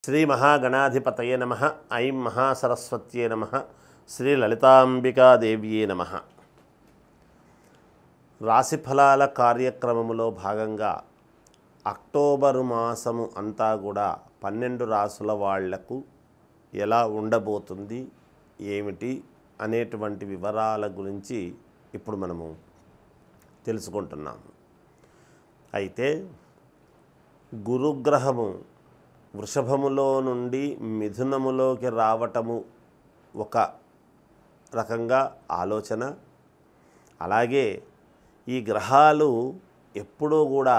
శ్రీ మహాగణాధిపతయే నమః. ఐం మహాసరస్వత్యే నమః. శ్రీ లలితాంబికాదేవ్యే నమః. రాశిఫలాల కార్యక్రమములో భాగంగా అక్టోబరు మాసము అంతా కూడా 12 రాసుల వాళ్లకు ఎలా ఉండబోతుంది, ఏమిటి అనేటువంటి వివరాల గురించి ఇప్పుడు మనము తెలుసుకుంటున్నాము. అయితే గురుగ్రహము వృషభములో నుండి మిథునములోకి రావటము ఒక రకంగా ఆలోచన. అలాగే ఈ గ్రహాలు ఎప్పుడూ కూడా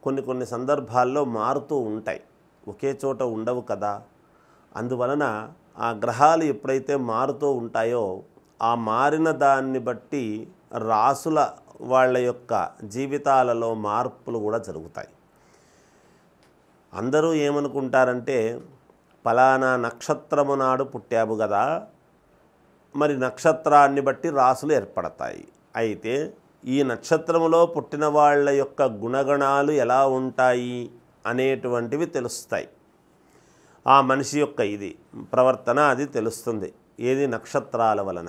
కొన్ని సందర్భాల్లో మారుతూ ఉంటాయి, ఒకే చోట ఉండవు కదా. అందువలన ఆ గ్రహాలు ఎప్పుడైతే మారుతూ ఉంటాయో ఆ మారిన దాన్ని బట్టి రాసుల వాళ్ళ యొక్క జీవితాలలో మార్పులు కూడా జరుగుతాయి. అందరూ ఏమనుకుంటారంటే, ఫలానా నక్షత్రము నాడు పుట్టాము కదా, మరి నక్షత్రాన్ని బట్టి రాసులు ఏర్పడతాయి. అయితే ఈ నక్షత్రములో పుట్టిన వాళ్ళ యొక్క గుణగణాలు ఎలా ఉంటాయి అనేటువంటివి తెలుస్తాయి. ఆ మనిషి యొక్క ఇది ప్రవర్తన అది తెలుస్తుంది. ఏది? నక్షత్రాల వలన.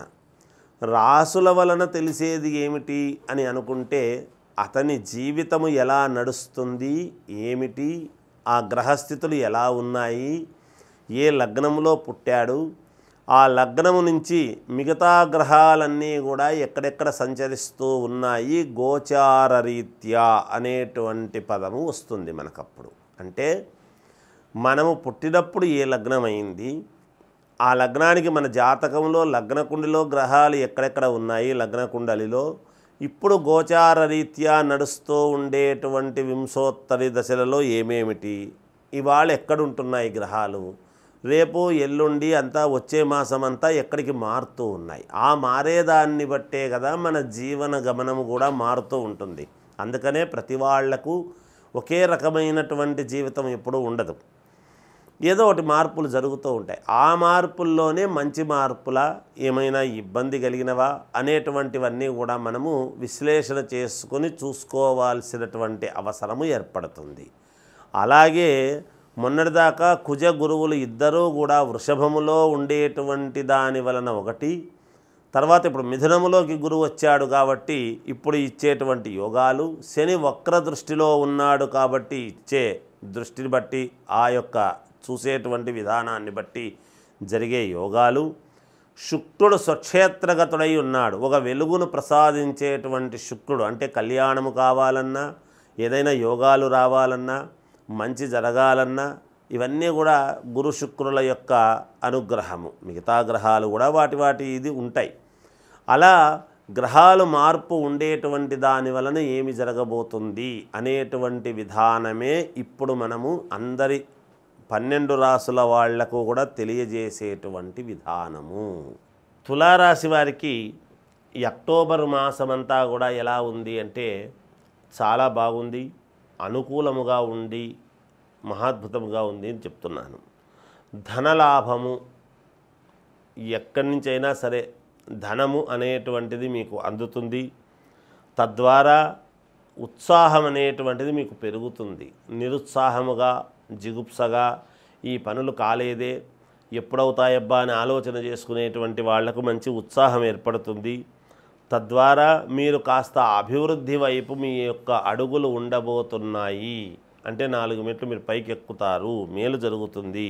రాసుల వలన తెలిసేది ఏమిటి అని అనుకుంటే, అతని జీవితము ఎలా నడుస్తుంది, ఏమిటి, ఆ గ్రహస్థితులు ఎలా ఉన్నాయి, ఏ లగ్నంలో పుట్టాడు, ఆ లగ్నము నుంచి మిగతా గ్రహాలన్నీ కూడా ఎక్కడెక్కడ సంచరిస్తూ ఉన్నాయి, గోచార రీత్యా అనేటువంటి పదము వస్తుంది మనకప్పుడు. అంటే మనము పుట్టినప్పుడు ఏ లగ్నం అయింది, ఆ లగ్నానికి మన జాతకంలో లగ్నకుండిలో గ్రహాలు ఎక్కడెక్కడ ఉన్నాయి, లగ్నకుండలిలో ఇప్పుడు గోచార రీత్యా నడుస్తూ ఉండేటువంటి వింశోత్తరి దశలలో ఏమేమిటి, ఇవాళ ఎక్కడుంటున్నాయి గ్రహాలు, రేపు ఎల్లుండి అంతా వచ్చే మాసం అంతా ఎక్కడికి మారుతూ ఉన్నాయి. ఆ మారేదాన్ని బట్టే కదా మన జీవన గమనము కూడా మారుతూ ఉంటుంది. అందుకనే ప్రతి వాళ్లకు ఒకే రకమైనటువంటి జీవితం ఎప్పుడూ ఉండదు, ఏదో ఒకటి మార్పులు జరుగుతూ ఉంటాయి. ఆ మార్పుల్లోనే మంచి మార్పులా, ఏమైనా ఇబ్బంది కలిగినవా అనేటువంటివన్నీ కూడా మనము విశ్లేషణ చేసుకొని చూసుకోవాల్సినటువంటి అవసరము ఏర్పడుతుంది. అలాగే మొన్నటిదాకా కుజ గురువులు ఇద్దరూ కూడా వృషభములో ఉండేటువంటి దాని వలన ఒకటి, తర్వాత ఇప్పుడు మిథునములోకి గురువు వచ్చాడు కాబట్టి ఇప్పుడు ఇచ్చేటువంటి యోగాలు, శని వక్ర దృష్టిలో ఉన్నాడు కాబట్టి ఇచ్చే దృష్టిని బట్టి ఆ యొక్క చూసేటువంటి విధానాన్ని బట్టి జరిగే యోగాలు, శుక్రుడు స్వక్షేత్రగతుడై ఉన్నాడు, ఒక వెలుగును ప్రసాదించేటువంటి శుక్రుడు. అంటే కళ్యాణము కావాలన్నా, ఏదైనా యోగాలు రావాలన్నా, మంచి జరగాలన్నా ఇవన్నీ కూడా గురు శుక్రుల యొక్క అనుగ్రహము. మిగతా గ్రహాలు కూడా వాటి ఇది ఉంటాయి. అలా గ్రహాలు మార్పు ఉండేటువంటి దాని వలన ఏమి జరగబోతుంది అనేటువంటి విధానమే ఇప్పుడు మనము అందరి 12 రాసుల వాళ్లకు కూడా తెలియజేసేటువంటి విధానము. తులారాశి వారికి ఈ అక్టోబర్ మాసమంతా కూడా ఎలా ఉంది అంటే చాలా బాగుంది, అనుకూలముగా ఉండి మహాద్భుతముగా ఉంది అని చెప్తున్నాను. ధనలాభము, ఎక్కడి నుంచైనా సరే ధనము అనేటువంటిది మీకు అందుతుంది. తద్వారా ఉత్సాహం అనేటువంటిది మీకు పెరుగుతుంది. నిరుత్సాహముగా, జిగుప్సగా ఈ పనులు కాలేదే, ఎప్పుడవుతాయబ్బా అని ఆలోచన చేసుకునేటువంటి వాళ్లకు మంచి ఉత్సాహం ఏర్పడుతుంది. తద్వారా మీరు కాస్త అభివృద్ధి వైపు మీ యొక్క అడుగులు ఉండబోతున్నాయి. అంటే 4 మెట్లు మీరు పైకి ఎక్కుతారు, మేలు జరుగుతుంది.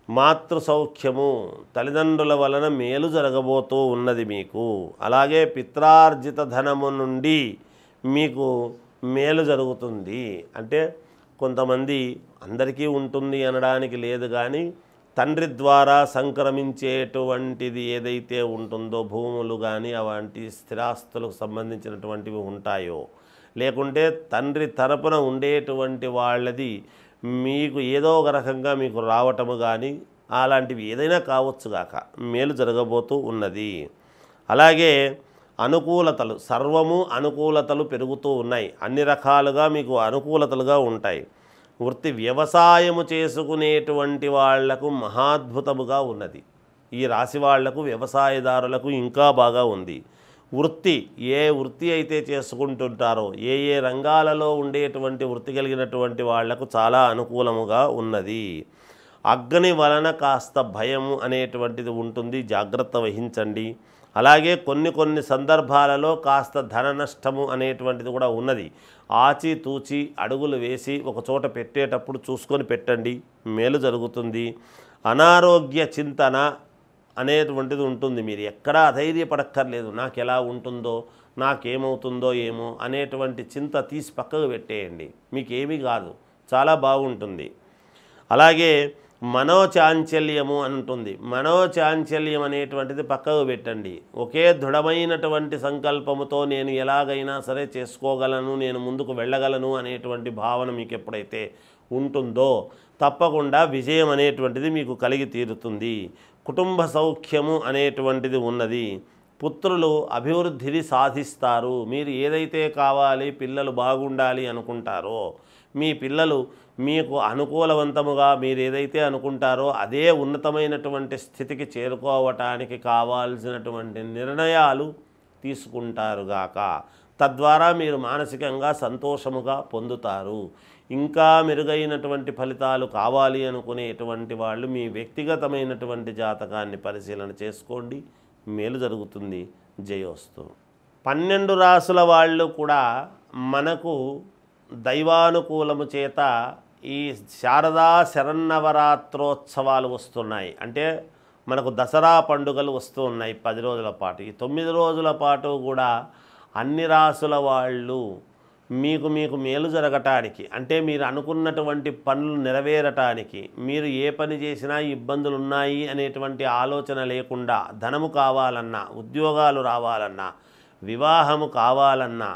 మాతృ సౌఖ్యము, తల్లిదండ్రుల వలన మేలు జరగబోతూ ఉన్నది మీకు. అలాగే పిత్రార్జిత ధనము నుండి మీకు మేలు జరుగుతుంది. అంటే కొంతమంది, అందరికీ ఉంటుంది అనడానికి లేదు కానీ, తండ్రి ద్వారా సంక్రమించేటువంటిది ఏదైతే ఉంటుందో, భూములు కానీ అవంటి స్థిరాస్తులకు సంబంధించినటువంటివి ఉంటాయో, లేకుంటే తండ్రి తరపున ఉండేటువంటి వాళ్ళది మీకు ఏదో ఒక రకంగా మీకు రావటము కానీ అలాంటివి ఏదైనా కావచ్చుగాక, మేలు జరగబోతూ ఉన్నది. అలాగే అనుకూలతలు, సర్వము అనుకూలతలు పెరుగుతూ ఉన్నాయి. అన్ని రకాలుగా మీకు అనుకూలతలుగా ఉంటాయి. వృత్తి వ్యవసాయము చేసుకునేటువంటి వాళ్లకు మహాద్భుతముగా ఉన్నది. ఈ రాశి వాళ్లకు, వ్యవసాయదారులకు ఇంకా బాగా ఉంది. వృత్తి, ఏ వృత్తి అయితే చేసుకుంటుంటారో, ఏ ఏ రంగాలలో ఉండేటువంటి వృత్తి కలిగినటువంటి వాళ్లకు చాలా అనుకూలముగా ఉన్నది. అగ్ని వలన కాస్త భయము అనేటువంటిది ఉంటుంది, జాగ్రత్త వహించండి. అలాగే కొన్ని సందర్భాలలో కాస్త ధన నష్టము అనేటువంటిది కూడా ఉన్నది. ఆచితూచి అడుగులు వేసి ఒక చోట పెట్టేటప్పుడు చూసుకొని పెట్టండి, మేలు జరుగుతుంది. అనారోగ్య చింతన అనేటువంటిది ఉంటుంది. మీరు ఎక్కడా అధైర్యపడక్కర్లేదు, నాకు ఎలా ఉంటుందో, నాకేమవుతుందో ఏమో అనేటువంటి చింత తీసి పక్కకు పెట్టేయండి, మీకేమీ కాదు, చాలా బాగుంటుంది. అలాగే మనోచాంచల్యము అని ఉంటుంది. మనోచాంచల్యం అనేటువంటిది పక్కకు పెట్టండి. ఒకే దృఢమైనటువంటి సంకల్పముతో నేను ఎలాగైనా సరే చేసుకోగలను, నేను ముందుకు వెళ్ళగలను అనేటువంటి భావన మీకు ఎప్పుడైతే ఉంటుందో తప్పకుండా విజయం అనేటువంటిది మీకు కలిగి తీరుతుంది. కుటుంబ సౌఖ్యము అనేటువంటిది ఉన్నది. పుత్రులు అభివృద్ధిని సాధిస్తారు. మీరు ఏదైతే కావాలి, పిల్లలు బాగుండాలి అనుకుంటారో, మీ పిల్లలు మీకు అనుకూలవంతముగా మీరు ఏదైతే అనుకుంటారో అదే ఉన్నతమైనటువంటి స్థితికి చేరుకోవటానికి కావాల్సినటువంటి నిర్ణయాలు తీసుకుంటారుగాక. తద్వారా మీరు మానసికంగా సంతోషముగా పొందుతారు. ఇంకా మెరుగైనటువంటి ఫలితాలు కావాలి అనుకునేటువంటి వాళ్ళు మీ వ్యక్తిగతమైనటువంటి జాతకాన్ని పరిశీలన చేసుకోండి, మేలు జరుగుతుంది. జయోస్తు. 12 రాసుల వాళ్ళు కూడా మనకు దైవానుకూలము చేత ఈ శారదా శరన్నవరాత్రోత్సవాలు వస్తున్నాయి. అంటే మనకు దసరా పండుగలు వస్తూ ఉన్నాయి 10 రోజుల పాటు. ఈ 9 రోజుల పాటు కూడా అన్ని రాసుల వాళ్ళు మీకు మేలు జరగటానికి, అంటే మీరు అనుకున్నటువంటి పనులు నెరవేరటానికి, మీరు ఏ పని చేసినా ఇబ్బందులు ఉన్నాయి అనేటువంటి ఆలోచన లేకుండా, ధనము కావాలన్నా, ఉద్యోగాలు రావాలన్నా, వివాహము కావాలన్నా,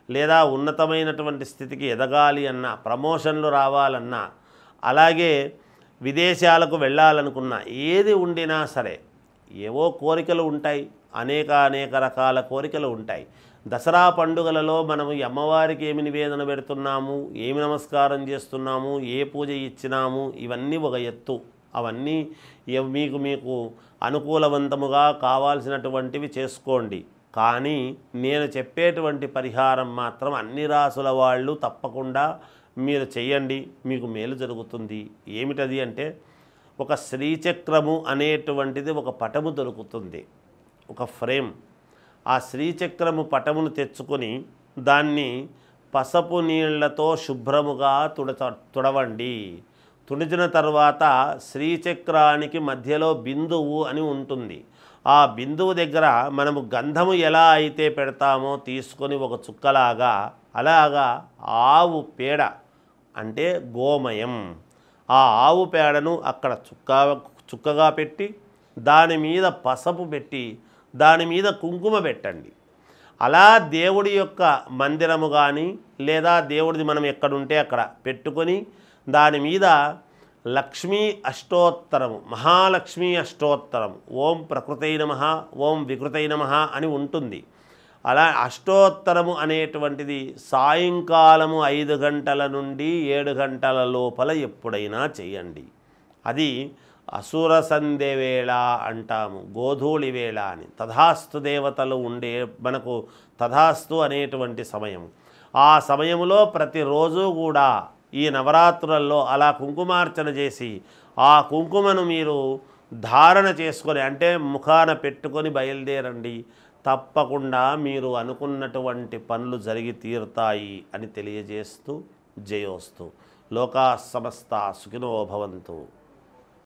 లేదా ఉన్నతమైనటువంటి స్థితికి ఎదగాలి అన్నా, ప్రమోషన్లు రావాలన్నా, అలాగే విదేశాలకు వెళ్ళాలనుకున్నా, ఏది ఉండినా సరే ఏవో కోరికలు ఉంటాయి, అనేక రకాల కోరికలు ఉంటాయి. దసరా పండుగలలో మనము అమ్మవారికి ఏమి నివేదన పెడుతున్నాము, ఏమి నమస్కారం చేస్తున్నాము, ఏ పూజ ఇచ్చినాము, ఇవన్నీ ఒక ఎత్తు. అవన్నీ మీకు అనుకూలవంతముగా కావాల్సినటువంటివి చేసుకోండి. కానీ నేను చెప్పేటువంటి పరిహారం మాత్రం అన్ని రాసుల వాళ్ళు తప్పకుండా మీరు చెయ్యండి, మీకు మేలు జరుగుతుంది. ఏమిటది అంటే, ఒక శ్రీచక్రము అనేటువంటిది ఒక పటము దొరుకుతుంది, ఒక ఫ్రేమ్. ఆ శ్రీచక్రము పటమును తెచ్చుకొని దాన్ని పసుపు నీళ్లతో శుభ్రముగా తుడవండి. తుడిచిన తర్వాత శ్రీచక్రానికి మధ్యలో బిందువు అని ఉంటుంది. ఆ బిందువు దగ్గర మనము గంధము ఎలా అయితే పెడతామో తీసుకొని ఒక చుక్కలాగా, అలాగా ఆవు పేడ అంటే గోమయం, ఆ ఆవు పేడను అక్కడ చుక్కగా పెట్టి దాని మీద పసుపు పెట్టి దాని మీద కుంకుమ పెట్టండి. అలా దేవుడి యొక్క మందిరము కానీ లేదా దేవుడిది మనం ఎక్కడుంటే అక్కడ పెట్టుకొని దాని మీద లక్ష్మీ అష్టోత్తరము, మహాలక్ష్మీ అష్టోత్తరం, ఓం ప్రకృతై నమః, ఓం వికృతై నమః అని ఉంటుంది. అలా అష్టోత్తరము అనేటువంటిది సాయంకాలము 5 గంటల నుండి 7 గంటల లోపల ఎప్పుడైనా చేయండి. అది అసుర సంధ్య వేళ అంటాము, గోధూళి వేళ అని. తథాస్తు దేవతలు ఉండే మనకు తథాస్తు అనేటువంటి సమయం. ఆ సమయంలో ప్రతిరోజు కూడా ఈ నవరాత్రులలో అలా కుంకుమార్చన చేసి ఆ కుంకుమను మీరు ధారణ చేసుకొని, అంటే ముఖాన పెట్టుకొని బయలుదేరండి. తప్పకుండా మీరు అనుకున్నటువంటి పనులు జరిగి తీరుతాయి అని తెలియజేస్తూ జయోస్తు. లోకా సమస్త సుఖినో భవంతు.